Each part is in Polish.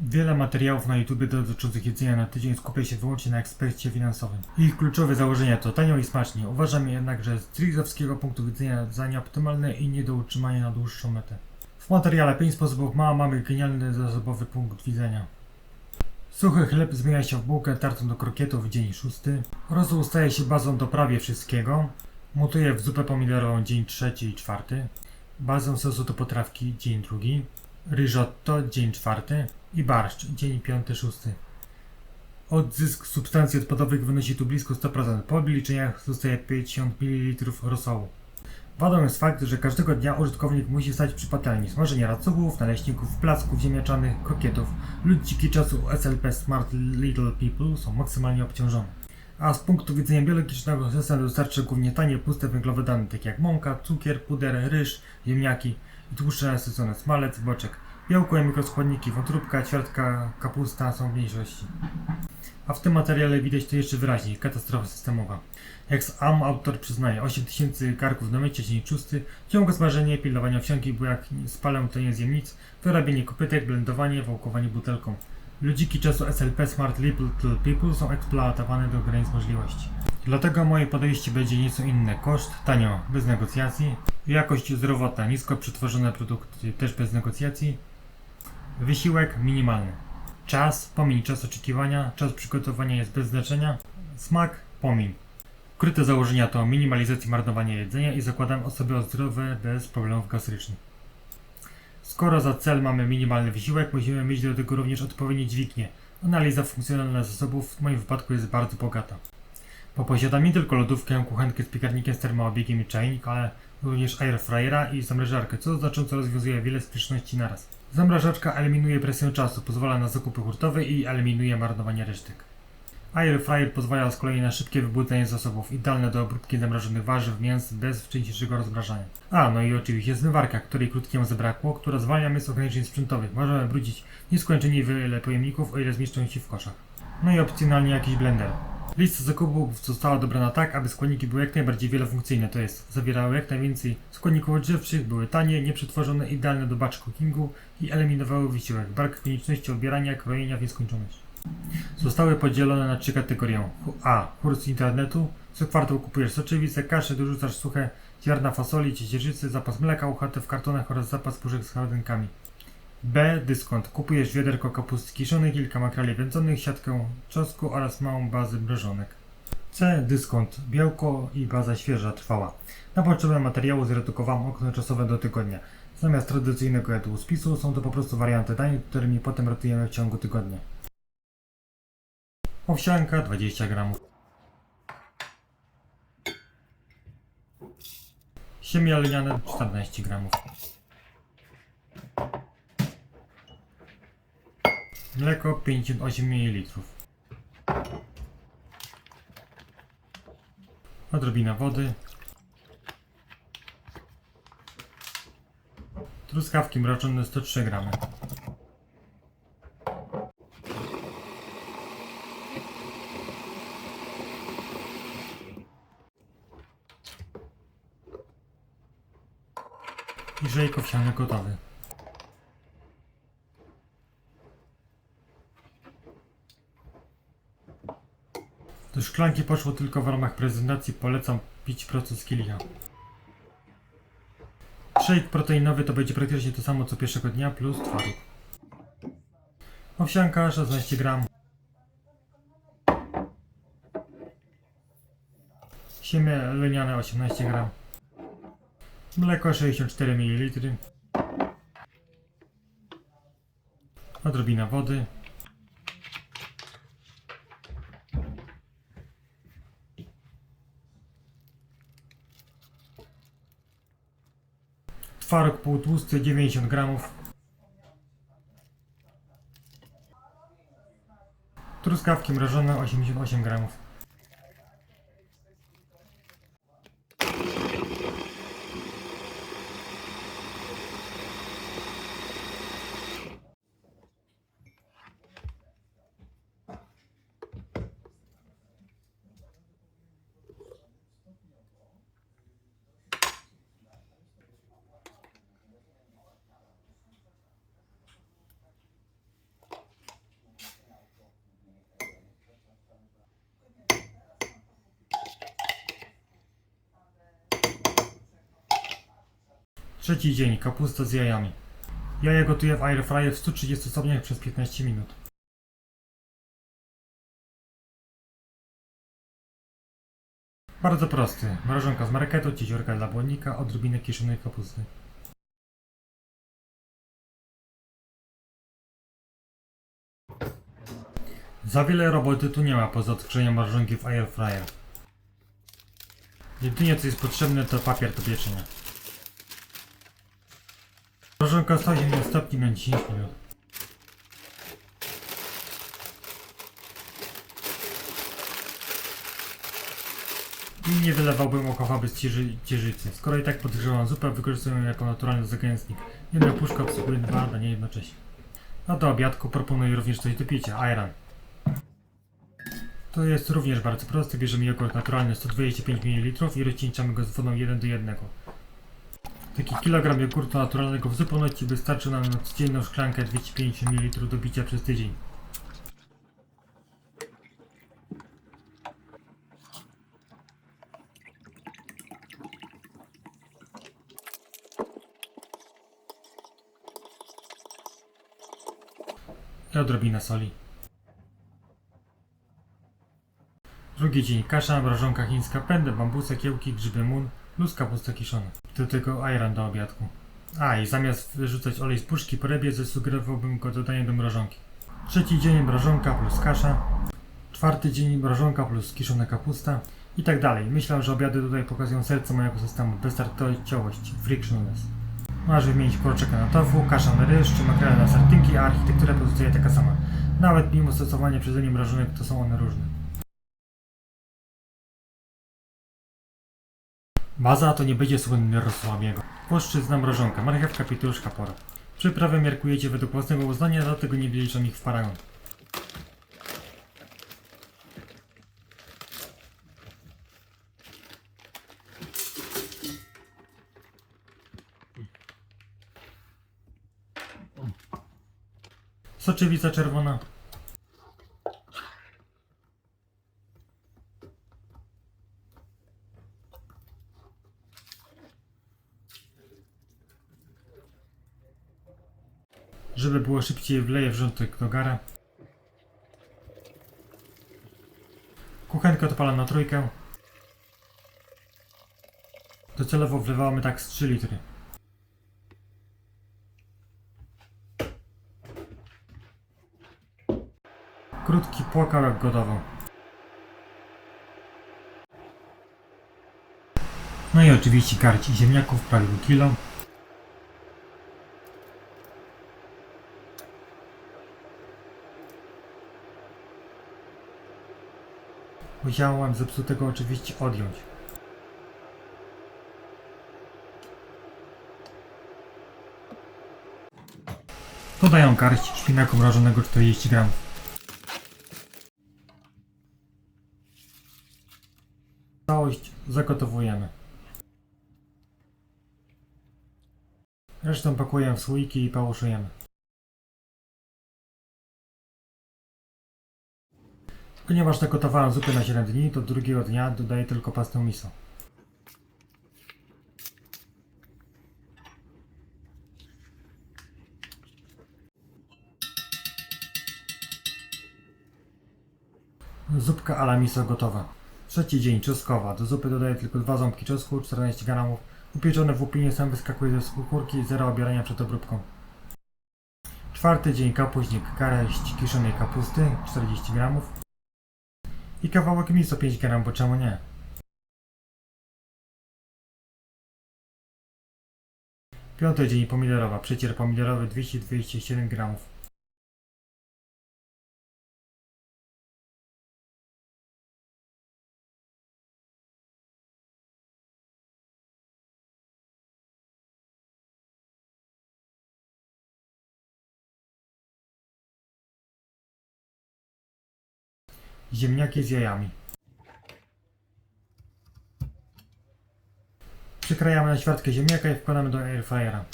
Wiele materiałów na YouTube dotyczących jedzenia na tydzień skupia się wyłącznie na aspekcie finansowym. Ich kluczowe założenia to tanio i smacznie. Uważam jednak, że z trizowskiego punktu widzenia zadanie optymalne i nie do utrzymania na dłuższą metę. W materiale 5 sposobów mamy genialny zasobowy punkt widzenia. Suchy chleb zmienia się w bułkę tartą do krokietów w dzień 6. Rosół staje się bazą do prawie wszystkiego. Mutuje w zupę pomidorową dzień 3 i 4. Bazą sosu do potrawki dzień 2. Risotto dzień 4. I barszcz dzień 5-6. Odzysk substancji odpadowych wynosi tu blisko 100%. Po obliczeniach zostaje 50 ml rosołu. Wadą jest fakt, że każdego dnia użytkownik musi stać przy patelni. Smażenie racugów, naleśników, placków ziemniaczanych, krokietów. Ludziki czasu SLP Smart Little People są maksymalnie obciążone. A z punktu widzenia biologicznego system dostarcza głównie tanie, puste węglowodany, takie jak mąka, cukier, puder, ryż, ziemniaki i tłuszcze nasycone, smalec, boczek. Białko i mikroskładniki, wątróbka, ćwiartka, kapusta są w mniejszości. A w tym materiale widać to jeszcze wyraźniej, katastrofa systemowa. Jak sam autor przyznaje, 8000 karków do mycia, dzień 6, ciągłe smażenie, pilnowanie owsianki, bo jak spalę to nie zjem nic, wyrabianie kopytek, blendowanie, wałkowanie butelką. Ludziki czasu SLP Smart Little People są eksploatowane do granic możliwości. Dlatego moje podejście będzie nieco inne. Koszt tanio, bez negocjacji. Jakość zdrowotna, nisko przetworzone produkty, też bez negocjacji. Wysiłek minimalny. Czas, pomiń czas oczekiwania, czas przygotowania jest bez znaczenia. Smak, pomiń. Ukryte założenia to minimalizacja marnowania jedzenia i zakładam osoby o zdrowe bez problemów gastrycznych. Skoro za cel mamy minimalny wysiłek, musimy mieć do tego również odpowiednie dźwignie. Analiza funkcjonalna zasobów w moim wypadku jest bardzo bogata. Bo posiadam nie tylko lodówkę, kuchenkę z piekarnikiem z termoobiegiem i czajnik, ale również airfryera i zamrażarkę, co znacząco rozwiązuje wiele sprzeczności naraz. Zamrażarka eliminuje presję czasu, pozwala na zakupy hurtowe i eliminuje marnowanie resztek. Airfryer pozwala z kolei na szybkie wybudzenie zasobów, idealne do obróbki zamrażonych warzyw, mięs bez wcześniejszego rozmrażania. No i oczywiście zmywarka, której krótkiemu zabrakło, która zwalnia mnie z ograniczeń sprzętowych. Możemy brudzić nieskończenie wiele pojemników, o ile zmieszczą się w koszach. No i opcjonalnie jakiś blender. Lista zakupów została dobrana tak, aby składniki były jak najbardziej wielofunkcyjne, to jest zawierały jak najwięcej składników odżywczych, były tanie, nieprzetworzone, idealne do batch cookingu i eliminowały wysiłek, brak konieczności odbierania, krojenia w nieskończoność. Zostały podzielone na 3 kategorie. A. Kurs internetu. Co kwartał kupujesz soczewice, kaszę, dorzucasz suche ziarna fasoli, ciecierzycy, zapas mleka uchate w kartonach oraz zapas puszek z charynkami. B. Dyskont. Kupujesz wiaderko kapusty kiszonej, kilka makreli wędzonych, siatkę czosnku oraz małą bazę mrożonek. C. Dyskont. Białko i baza świeża, trwała. Na potrzebę materiału zredukowałem okno czasowe do tygodnia. Zamiast tradycyjnego jadłospisu są to po prostu warianty dań, którymi potem rotujemy w ciągu tygodnia. Owsianka 20 g. Siemię lniane 14 g. Mleko 58 ml. Odrobina wody. Truskawki mroczone 103 g. I żejk owsiany gotowy. Do szklanki poszło tylko w ramach prezentacji, polecam pić prosto z kielicha. Shake proteinowy to będzie praktycznie to samo co pierwszego dnia plus twaróg. Owsianka 16 g. Siemię lniane 18 g. Mleko 64 ml. Odrobina wody. Twaróg półtłusty 90 g. Truskawki mrożone 88 g. Trzeci dzień, kapusta z jajami. Jaja gotuję w airfryer w 130 stopniach przez 15 minut. Bardzo prosty. Mrożonka z marketu, cieciorka dla błonnika, odrobinę kiszonej kapusty. Za wiele roboty tu nie ma poza odgrzeniem mrożonki w airfryer. Jedynie co jest potrzebne to papier do pieczenia. Mrożonka 180 stopni na 10 minut. I nie wylewałbym okawaby z cierzycy. Skoro i tak podgrzewam zupę, wykorzystuję ją jako naturalny zagęstnik. Jedna puszka obsługuje 2 dania jednocześnie. A do obiadku proponuję również coś do picia, ayran. To jest również bardzo proste, bierzemy jogurt naturalny 125 ml i rozcieńczamy go z wodą 1 do 1. Taki kilogram jogurtu naturalnego w zupełności wystarczy nam na codzienną szklankę 250 ml do picia przez tydzień. I odrobinę soli. Drugi dzień, kasza, mrożonka chińska, pędy, bambusa, kiełki, grzyby mun, plus kapusta kiszona. Do tego ayran do obiadku. A i zamiast wyrzucać olej z puszki po rybie, zasugerowałbym go dodaniem do mrożonki. Trzeci dzień, mrożonka plus kasza. Czwarty dzień, mrożonka plus kiszona kapusta. I tak dalej. Myślę, że obiady tutaj pokazują serce mojego systemu. Beztarciowość, frictionless. Masz wymienić kurczaka na tofu, kasza na ryż, czy makrele na sardynki, a architektura pozostaje taka sama. Nawet mimo stosowania przeze mnie mrożonek, to są one różne. Baza to nie będzie słynny Rosławiego. Płaszczyzna mrożonka, marchewka, pietruszka, pora. Przyprawy miarkujecie według własnego uznania, dlatego nie wliczam ich w paragon. Soczewica czerwona. Żeby było szybciej, wleję wrzątek do gara. Kuchenkę odpalam na trójkę. Docelowo wlewamy tak z 3 litry. Krótki płakałek gotował. No i oczywiście garść ziemniaków, prawie kilo. Musiałem zepsutego oczywiście odjąć. Dodaję garść szpinaku mrożonego 40 g. Całość zagotowujemy. Resztę pakuję w słoiki i pałuszujemy. Ponieważ zagotowałem zupę na 7 dni, to drugiego dnia dodaję tylko pastę miso. Zupka ala miso gotowa. Trzeci dzień, czosnkowa. Do zupy dodaję tylko 2 ząbki czosnku, 14 g. Upieczone w łupinie sam wyskakuje ze skórki, 0 obierania przed obróbką. Czwarty dzień, kapuśnik, garść kiszonej kapusty, 40 g. I kawałek miso 5 g, bo czemu nie? Piąty dzień, pomidorowa, przecier pomidorowy 200-207 g. Ziemniaki z jajami. Przykrajamy na ćwiartkę ziemniaka i wkładamy do airfryera.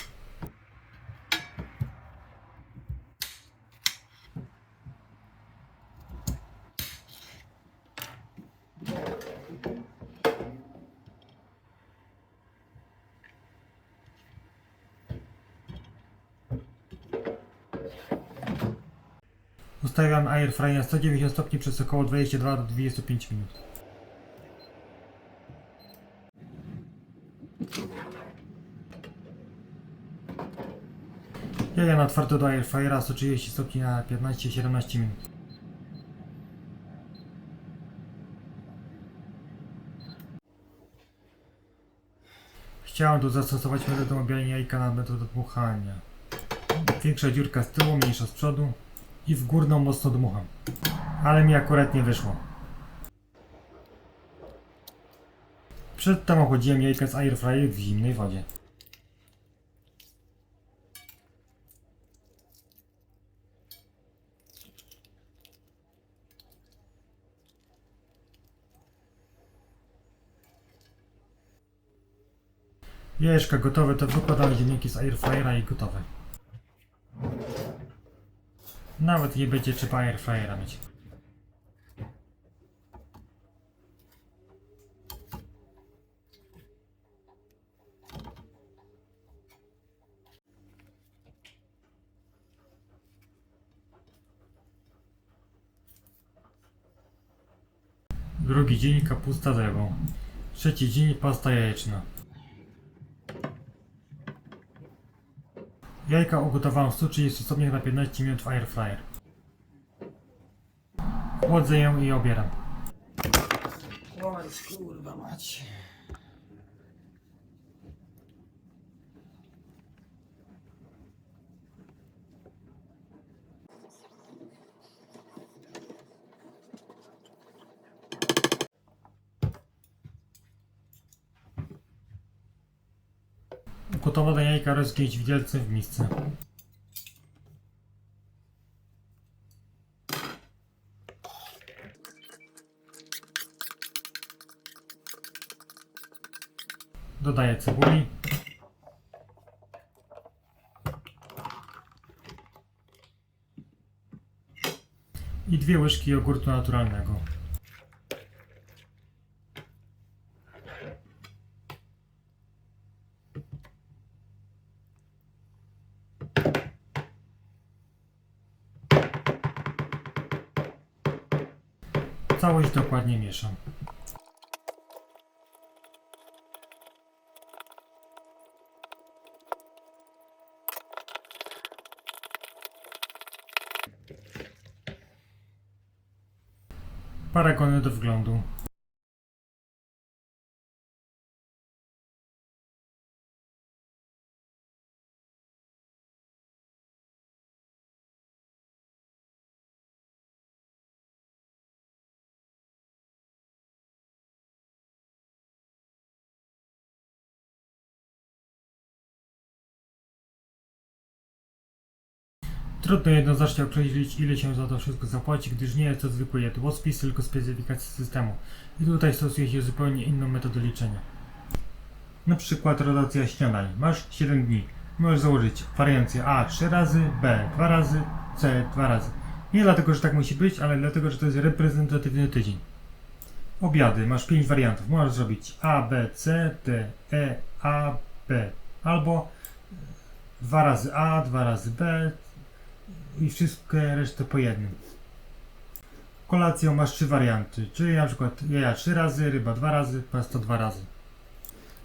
Ustawiam airfryer na 190 stopni przez około 22 do 25 minut. Jaja na twardo do airfryera 130 stopni na 15-17 minut. Chciałem tu zastosować metodę obielenia jajka na metodę dmuchania. Większa dziurka z tyłu, mniejsza z przodu i w górną mocno dmucham. Ale mi akurat nie wyszło. Przedtem ochłodziłem jajka z airfryer w zimnej wodzie. Jajeczka gotowe, to wykładamy ziemniaki z airfryera i gotowe. Nawet nie będzie trzeba airfryera mieć. Drugi dzień kapusta z ewą. Trzeci dzień pasta jajeczna. Jajka ugotowałem w 130 stopniach na 15 minut w airfryer. Chłodzę ją i obieram. Oj, kurwa mać. Ugotowane jajka rozgnieść widelcem w misce. Dodaję cebuli. I 2 łyżki jogurtu naturalnego. Całość dokładnie mieszam. Paragony do wglądu. Trudno jednoznacznie określić, ile się za to wszystko zapłaci, gdyż nie jest to zwykły jadłospis, tylko specyfikacja systemu. I tutaj stosuje się zupełnie inną metodę liczenia. Na przykład rotacja śniadań. Masz 7 dni. Możesz założyć wariancję A 3 razy, B 2 razy, C 2 razy. Nie dlatego, że tak musi być, ale dlatego, że to jest reprezentatywny tydzień. Obiady. Masz 5 wariantów. Możesz zrobić A, B, C, D, E, A, B. Albo 2 razy A, 2 razy B, i wszystkie resztę po jednym. Kolacją masz 3 warianty, czyli na przykład jaja 3 razy, ryba 2 razy, pasta 2 razy.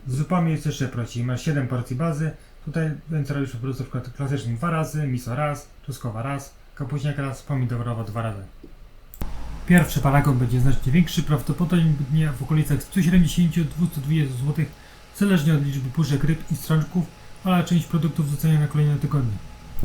Z zupami jest jeszcze prościej, masz 7 porcji bazy, tutaj więc robisz po prostu na przykład klasyczny 2 razy, miso raz, czosnkowa raz, kapuśniak raz, pomidorowa 2 razy. Pierwszy paragon będzie znacznie większy, prawdopodobnie w okolicach 170-220 zł, zależnie od liczby puszek ryb i strączków, ale część produktów zostanie na kolejne tygodnie.